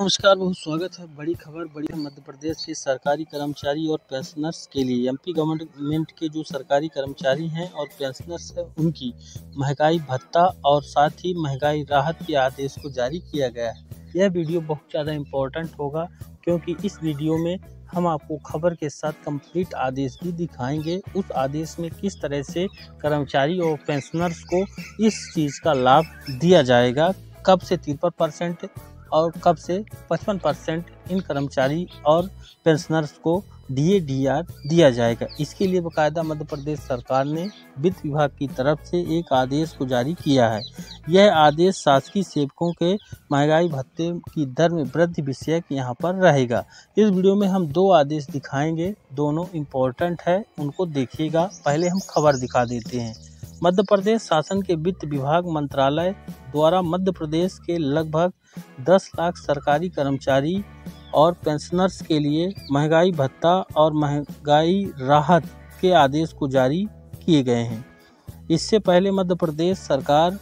नमस्कार, बहुत स्वागत है। बड़ी खबर मध्य प्रदेश के सरकारी कर्मचारी और पेंशनर्स के लिए। एमपी गवर्नमेंट के जो सरकारी कर्मचारी हैं और पेंशनर्स हैं उनकी महंगाई भत्ता और साथ ही महंगाई राहत के आदेश को जारी किया गया है। यह वीडियो बहुत ज़्यादा इम्पोर्टेंट होगा क्योंकि इस वीडियो में हम आपको खबर के साथ कंप्लीट आदेश भी दिखाएंगे। उस आदेश में किस तरह से कर्मचारी और पेंशनर्स को इस चीज़ का लाभ दिया जाएगा, कब से 53% और कब से 55% इन कर्मचारी और पेंशनर्स को DA/DR दिया जाएगा। इसके लिए बाकायदा मध्य प्रदेश सरकार ने वित्त विभाग की तरफ से एक आदेश को जारी किया है। यह आदेश शासकीय सेवकों के महंगाई भत्ते की दर में वृद्धि विषयक यहाँ पर रहेगा। इस वीडियो में हम दो आदेश दिखाएंगे, दोनों इम्पोर्टेंट है, उनको देखिएगा। पहले हम खबर दिखा देते हैं। मध्य प्रदेश शासन के वित्त विभाग मंत्रालय द्वारा मध्य प्रदेश के लगभग 10 लाख सरकारी कर्मचारी और पेंशनर्स के लिए महंगाई भत्ता और महंगाई राहत के आदेश को जारी किए गए हैं। इससे पहले मध्य प्रदेश सरकार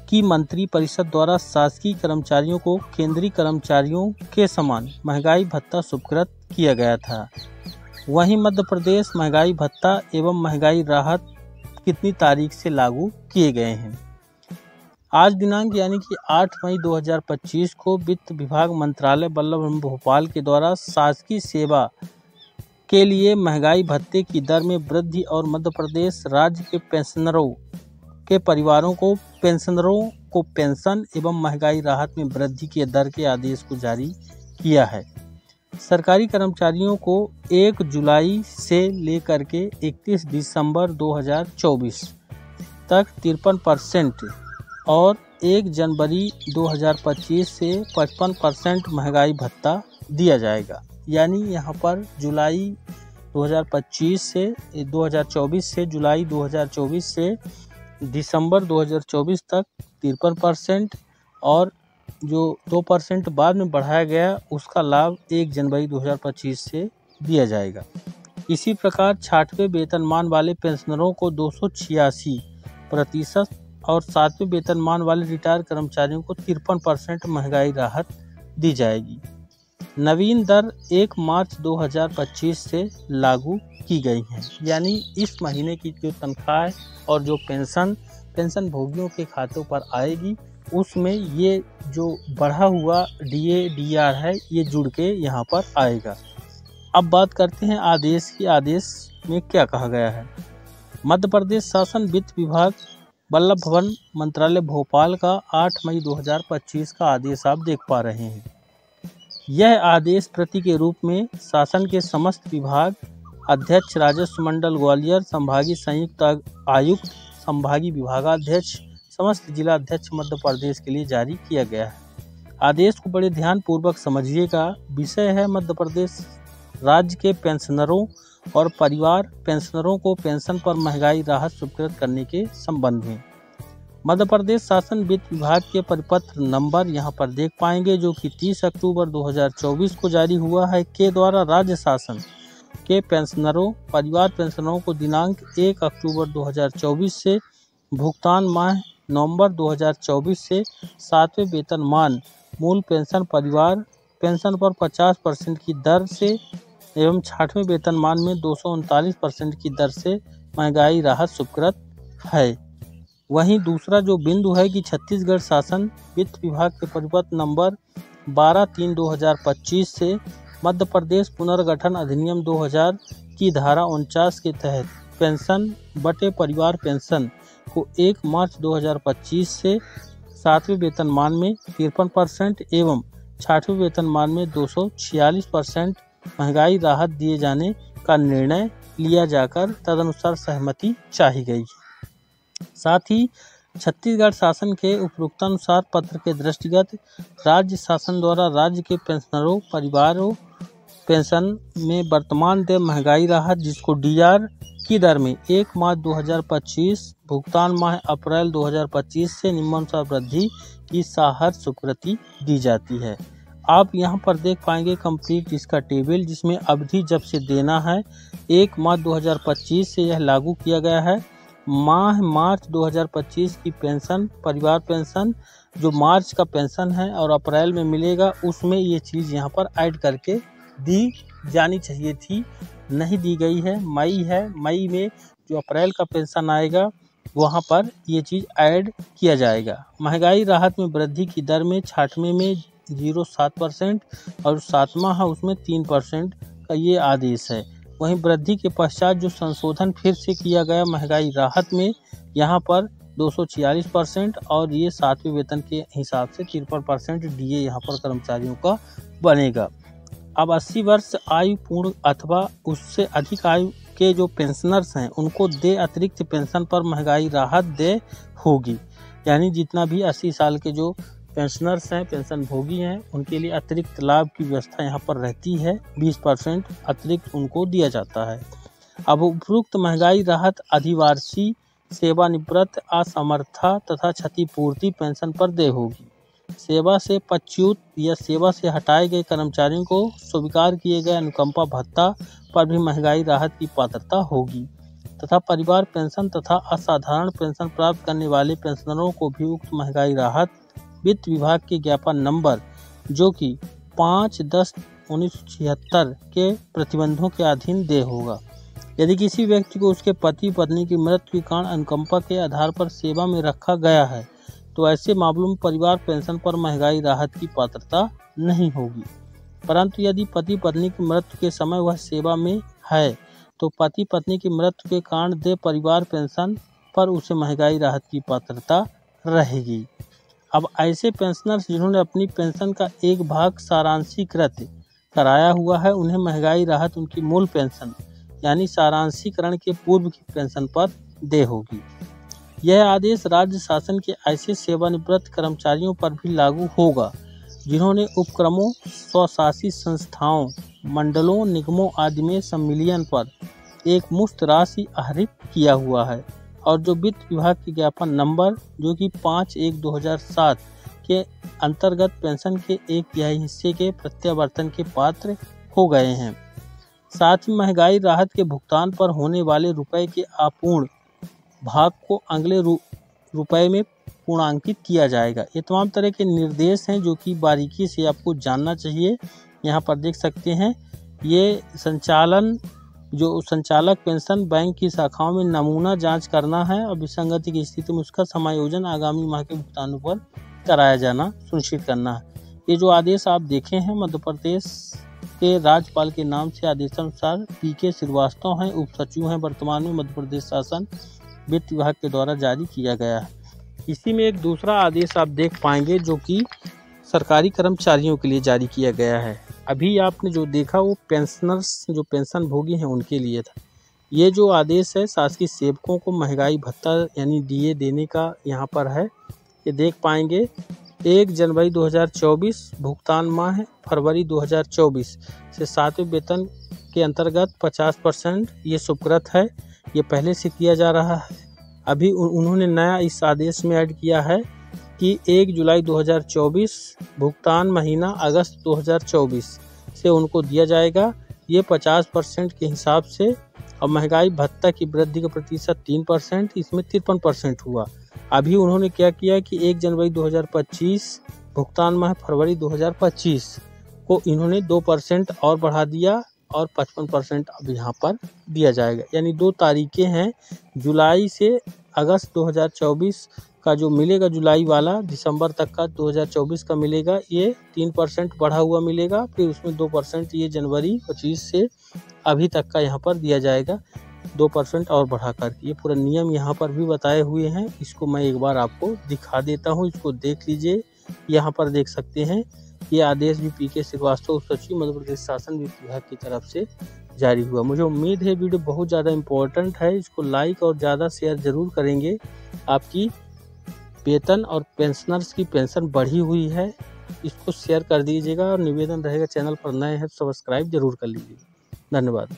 की मंत्री परिषद द्वारा शासकीय कर्मचारियों को केंद्रीय कर्मचारियों के समान महंगाई भत्ता स्वीकृत किया गया था। वहीं मध्य प्रदेश महंगाई भत्ता एवं महंगाई राहत कितनी तारीख से लागू किए गए हैं। आज दिनांक यानी कि 8 मई 2025 को वित्त विभाग मंत्रालय बल्लभ भोपाल के द्वारा शासकीय सेवा के लिए महंगाई भत्ते की दर में वृद्धि और मध्य प्रदेश राज्य के पेंशनरों के परिवारों को पेंशन एवं महंगाई राहत में वृद्धि के दर के आदेश को जारी किया है। सरकारी कर्मचारियों को 1 जुलाई से लेकर के 31 दिसंबर 2024 तक 53% और 1 जनवरी 2025 से 55% महंगाई भत्ता दिया जाएगा। यानी यहाँ पर जुलाई 2025 से 2024 से जुलाई 2024 से दिसंबर 2024 तक 53% और जो 2% बाद में बढ़ाया गया उसका लाभ 1 जनवरी 2025 से दिया जाएगा। इसी प्रकार 6वें वेतनमान वाले पेंशनरों को 286% और 7वें वेतनमान वाले रिटायर कर्मचारियों को 53% महंगाई राहत दी जाएगी। नवीन दर 1 मार्च 2025 से लागू की गई है। यानी इस महीने की जो तनख्वाह और जो पेंशन भोगियों के खातों पर आएगी उसमें ये जो बढ़ा हुआ DA/DR है ये जुड़ के यहाँ पर आएगा। अब बात करते हैं आदेश की। आदेश में क्या कहा गया है। मध्य प्रदेश शासन वित्त विभाग बल्लभ भवन मंत्रालय भोपाल का 8 मई 2025 का आदेश आप देख पा रहे हैं। यह आदेश प्रति के रूप में शासन के समस्त विभाग अध्यक्ष, राजस्व मंडल ग्वालियर, संभागीय संयुक्त आयुक्त, संभागीय विभागाध्यक्ष, समस्त जिला अध्यक्ष मध्य प्रदेश के लिए जारी किया गया है। आदेश को बड़े ध्यान पूर्वक समझिएगा। विषय है मध्य प्रदेश राज्य के पेंशनरों और परिवार पेंशनरों को पेंशन पर महंगाई राहत स्वीकृत करने के संबंध में। मध्य प्रदेश शासन वित्त विभाग के परिपत्र नंबर यहाँ पर देख पाएंगे जो कि 30 अक्टूबर 2024 को जारी हुआ है के द्वारा राज्य शासन के पेंशनरों परिवार पेंशनरों को दिनांक 1 अक्टूबर 2024 से भुगतान माह नवंबर 2024 से 7वें वेतनमान मूल पेंशन परिवार पेंशन पर 50% की दर से एवं 6वें वेतनमान में 239% की दर से महंगाई राहत स्वीकृत है। वहीं दूसरा जो बिंदु है कि छत्तीसगढ़ शासन वित्त विभाग के परिपत्र नंबर 12/3/2025 से मध्य प्रदेश पुनर्गठन अधिनियम 2000 की धारा 49 के तहत पेंशन बटे परिवार पेंशन को 1 मार्च 2025 से 7वें वेतनमान में 53% एवं 6वें वेतनमान में 246% महंगाई राहत दिए जाने का निर्णय लिया जाकर तदनुसार सहमति चाही गई। साथ ही छत्तीसगढ़ शासन के उपरोक्तानुसार पत्र के दृष्टिगत राज्य शासन द्वारा राज्य के पेंशनरों परिवारों पेंशन में वर्तमान देय महंगाई राहत जिसको DR की दर में 1 मार्च 2025 भुगतान माह अप्रैल 2025 से निम्नानुसार वृद्धि की साहर स्वीकृति दी जाती है। आप यहां पर देख पाएंगे कंप्लीट इसका टेबल जिसमें अवधि जब से देना है 1 मार्च 2025 से यह लागू किया गया है माह मार्च 2025 की पेंशन, परिवार पेंशन जो मार्च का पेंशन है और अप्रैल में मिलेगा, उसमें ये चीज़ यहाँ पर ऐड करके दी जानी चाहिए थी, नहीं दी गई है। मई है, मई में जो अप्रैल का पेंशन आएगा वहाँ पर ये चीज़ ऐड किया जाएगा। महंगाई राहत में वृद्धि की दर में 6वें में 0.7% और 7वां है उसमें 3% का ये आदेश है। वहीं वृद्धि के पश्चात जो संशोधन फिर से किया गया महंगाई राहत में, यहाँ पर 246% और ये 7वें वेतन के हिसाब से 53% डीए यहाँ पर कर्मचारियों का बनेगा। अब 80 वर्ष आयु पूर्ण अथवा उससे अधिक आयु के जो पेंशनर्स हैं उनको दे अतिरिक्त पेंशन पर महंगाई राहत दे होगी। यानी जितना भी 80 साल के जो पेंशनर्स हैं, पेंशन भोगी हैं, उनके लिए अतिरिक्त लाभ की व्यवस्था यहाँ पर रहती है। 20% अतिरिक्त उनको दिया जाता है। अब उपरोक्त महंगाई राहत अधिवार्षी, सेवानिवृत्त, असमर्था तथा क्षतिपूर्ति पेंशन पर देय होगी। सेवा से पदच्युत या सेवा से हटाए गए कर्मचारियों को स्वीकार किए गए अनुकंपा भत्ता पर भी महंगाई राहत की पात्रता होगी तथा परिवार पेंशन तथा असाधारण पेंशन प्राप्त करने वाले पेंशनरों को भी उक्त महंगाई राहत वित्त विभाग के ज्ञापन नंबर जो कि 5/10/1976 के प्रतिबंधों के अधीन देय होगा। यदि किसी व्यक्ति को उसके पति पत्नी की मृत्यु के कारण अनुकंपा के आधार पर सेवा में रखा गया है तो ऐसे मामलों में परिवार पेंशन पर महंगाई राहत की पात्रता नहीं होगी। परंतु यदि पति पत्नी की मृत्यु के समय वह सेवा में है तो पति पत्नी की मृत्यु के कारण देय परिवार पेंशन पर उसे महंगाई राहत की पात्रता रहेगी। अब ऐसे पेंशनर्स जिन्होंने अपनी पेंशन का एक भाग सारांशीकृत कराया हुआ है, उन्हें महंगाई राहत उनकी मूल पेंशन यानी सारांशीकरण के पूर्व की पेंशन पर देय होगी। यह आदेश राज्य शासन के ऐसे सेवानिवृत्त कर्मचारियों पर भी लागू होगा जिन्होंने उपक्रमों, स्वशासी संस्थाओं, मंडलों, निगमों आदि में सम्मिलन पर एक मुश्त राशि आहरित किया हुआ है और जो वित्त विभाग के ज्ञापन नंबर जो कि 5/1/2007 के अंतर्गत पेंशन के 1/3 हिस्से के प्रत्यावर्तन के पात्र हो गए हैं। साथ ही महंगाई राहत के भुगतान पर होने वाले रुपए के अपूर्ण भाग को अगले रुपए में पूर्णांकित किया जाएगा। ये तमाम तरह के निर्देश हैं जो कि बारीकी से आपको जानना चाहिए। यहाँ पर देख सकते हैं ये संचालक पेंशन बैंक की शाखाओं में नमूना जांच करना है और विसंगति की स्थिति में उसका समायोजन आगामी माह के भुगतानों पर कराया जाना सुनिश्चित करना है। ये जो आदेश आप देखे हैं मध्य प्रदेश के राज्यपाल के नाम से आदेशानुसार पीके श्रीवास्तव हैं, उप सचिव हैं वर्तमान में मध्य प्रदेश शासन वित्त विभाग के द्वारा जारी किया गया है। इसी में एक दूसरा आदेश आप देख पाएंगे जो कि सरकारी कर्मचारियों के लिए जारी किया गया है। अभी आपने जो देखा वो पेंशनर्स जो पेंशन भोगी हैं उनके लिए था। ये जो आदेश है शासकीय सेवकों को महंगाई भत्ता यानी डीए देने का यहाँ पर है। ये देख पाएंगे 1 जनवरी 2024 भुगतान माह है, फरवरी 2024 से 7वें वेतन के अंतर्गत 50% ये स्वीकृत है। ये पहले से किया जा रहा है। अभी उन्होंने नया इस आदेश में ऐड किया है कि 1 जुलाई 2024 भुगतान महीना अगस्त 2024 से उनको दिया जाएगा। ये 50% के हिसाब से और महंगाई भत्ता की वृद्धि का प्रतिशत 3%, इसमें 53% हुआ। अभी उन्होंने क्या किया कि 1 जनवरी 2025 भुगतान माह फरवरी 2025 को इन्होंने 2% और बढ़ा दिया और 55% अब यहाँ पर दिया जाएगा। यानी 2 तारीखें हैं, जुलाई से अगस्त 2024 का जो मिलेगा जुलाई वाला, दिसंबर तक का 2024 का मिलेगा, ये 3% बढ़ा हुआ मिलेगा। फिर उसमें 2% ये जनवरी 25 से अभी तक का यहाँ पर दिया जाएगा 2% और बढ़ाकर। ये पूरा नियम यहाँ पर भी बताए हुए हैं। इसको मैं एक बार आपको दिखा देता हूँ, इसको देख लीजिए। यहाँ पर देख सकते हैं ये आदेश भी पीके श्रीवास्तव सचिव मध्य प्रदेश शासन वित्त विभाग की तरफ से जारी हुआ। मुझे उम्मीद है वीडियो बहुत ज़्यादा इम्पोर्टेंट है, इसको लाइक और ज़्यादा शेयर जरूर करेंगे। आपकी वेतन और पेंशनर्स की पेंशन बढ़ी हुई है, इसको शेयर कर दीजिएगा और निवेदन रहेगा चैनल पर नए हैं सब्सक्राइब जरूर कर लीजिए। धन्यवाद।